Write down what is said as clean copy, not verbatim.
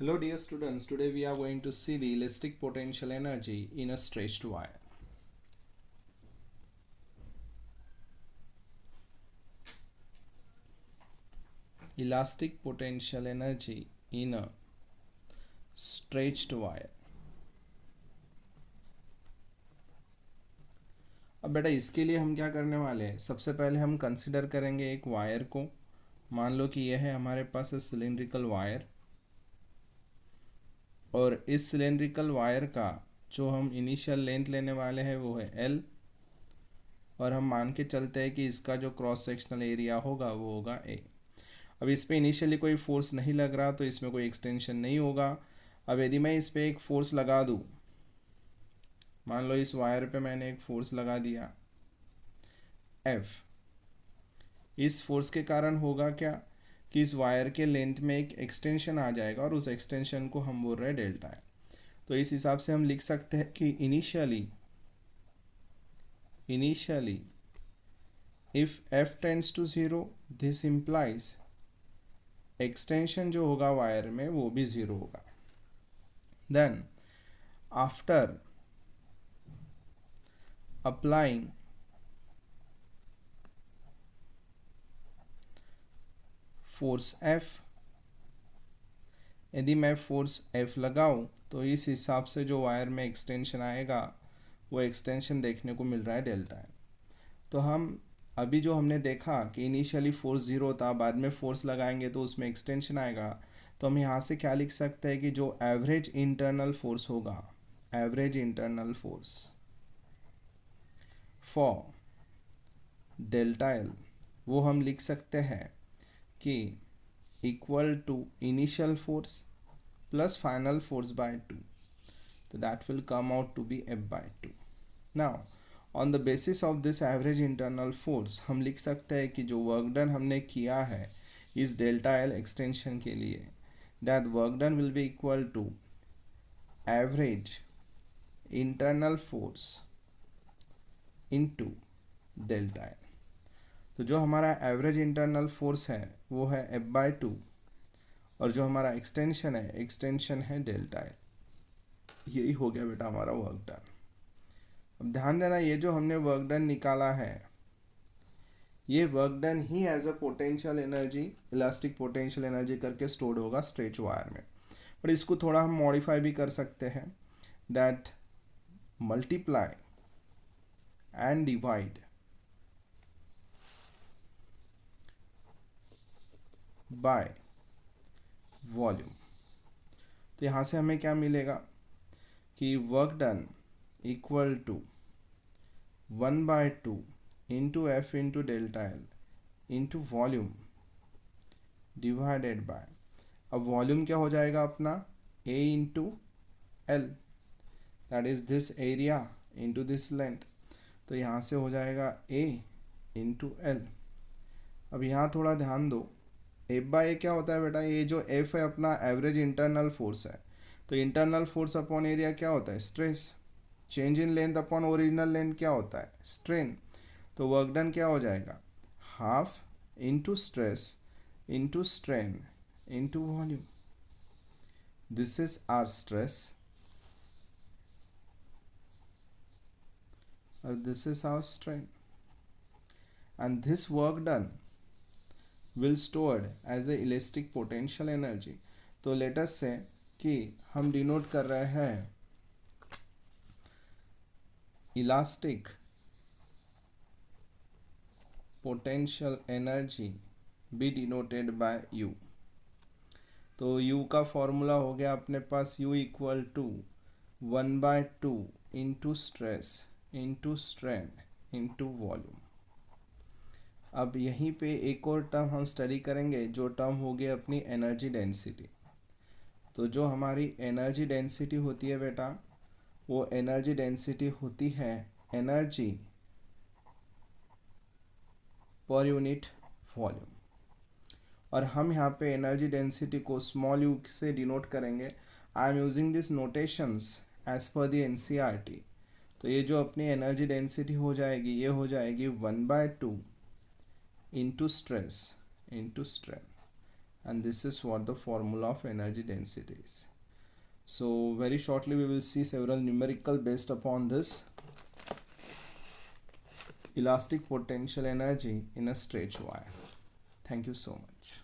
Hello dear students, today we are going to see the elastic potential energy in a stretched wire. Elastic potential energy in a stretched wire. अब बेटा इसके लिए हम क्या करने वाले हैं, सबसे पहले हम कंसिडर करेंगे एक वायर को। मान लो कि यह है हमारे पास सिलेंड्रिकल वायर, और इस सिलेंड्रिकल वायर का जो हम इनिशियल लेंथ लेने वाले हैं वो है L, और हम मान के चलते हैं कि इसका जो क्रॉस सेक्शनल एरिया होगा वो होगा A। अब इस पर इनिशियली कोई फोर्स नहीं लग रहा तो इसमें कोई एक्सटेंशन नहीं होगा। अब यदि मैं इस पर एक फोर्स लगा दूँ, मान लो इस वायर पे मैंने एक फोर्स लगा दिया F, इस फोर्स के कारण होगा क्या कि इस वायर के लेंथ में एक एक्सटेंशन आ जाएगा और उस एक्सटेंशन को हम बोल रहे हैं डेल्टा है। तो इस हिसाब से हम लिख सकते हैं कि initially if F tends to 0 this implies extension जो होगा वायर में वो भी 0 होगा। Then after applying force F, यदि मैं फोर्स F लगाऊं तो इस हिसाब से जो वायर में एक्सटेंशन आएगा वो एक्सटेंशन देखने को मिल रहा है डेल्टा है। तो हम अभी जो हमने देखा कि इनिशियली फोर्स 0 था, बाद में फोर्स लगाएंगे तो उसमें एक्सटेंशन आएगा, तो हम यहाँ से क्या लिख सकते हैं कि जो एवरेज इंटरनल फोर्स होगा, average internal force for delta L, वो हम लिख सकते हैं कि equal to initial force plus final force by 2, तो that will come out to be F by 2। Now on the basis of this average internal force हम लिख सकते हैं कि जो वर्क डन हमने किया है इस डेल्टा एल एक्सटेंशन के लिए, that work done will be equal to average internal force into delta L. तो जो हमारा एवरेज इंटरनल फोर्स है वो है F by 2, और जो हमारा एक्सटेंशन है डेल्टा एल। यही हो गया बेटा हमारा वर्क डन। अब ध्यान देना, ये जो हमने वर्क डन निकाला है ये वर्क डन ही as a potential energy, elastic potential energy करके स्टोर्ड होगा स्ट्रेच वायर में। पर इसको थोड़ा हम मॉडिफाई भी कर सकते हैं, that multiply and divide by volume. तो यहाँ से हमें क्या मिलेगा कि work done equal to 1/2 into F into delta L into volume divided by, अब वॉल्यूम क्या हो जाएगा अपना A into L, that is this area into this length. तो यहाँ से हो जाएगा A इंटू एल। अब यहाँ थोड़ा ध्यान दो, F बाय A क्या होता है बेटा, ये जो F है अपना एवरेज इंटरनल फोर्स है, तो इंटरनल फोर्स अपॉन एरिया क्या होता है, stress. Change in length upon original length क्या होता है, स्ट्रेन। तो वर्क डन क्या हो जाएगा, half into stress into strain into volume. This is our stress और this is our strain, and this work done will stored as a elastic potential energy। तो let us say कि हम denote कर रहे हैं elastic potential energy be denoted by U। तो U का formula हो गया अपने पास U equal to 1/2 into stress into strain into volume. अब यहीं पे एक और टर्म हम स्टडी करेंगे, जो टर्म होगी अपनी एनर्जी डेंसिटी। तो जो हमारी एनर्जी डेंसिटी होती है बेटा, वो एनर्जी डेंसिटी होती है एनर्जी पर यूनिट वॉल्यूम, और हम यहाँ पे एनर्जी डेंसिटी को स्मॉल यू से डिनोट करेंगे। I am using this notations as per the NCERT। तो ये जो अपनी एनर्जी डेंसिटी हो जाएगी ये हो जाएगी 1/2 into stress into strain and this is what the formula of energy density is. So very shortly we will see several numerical based upon this elastic potential energy in a stretch wire. Thank you so much.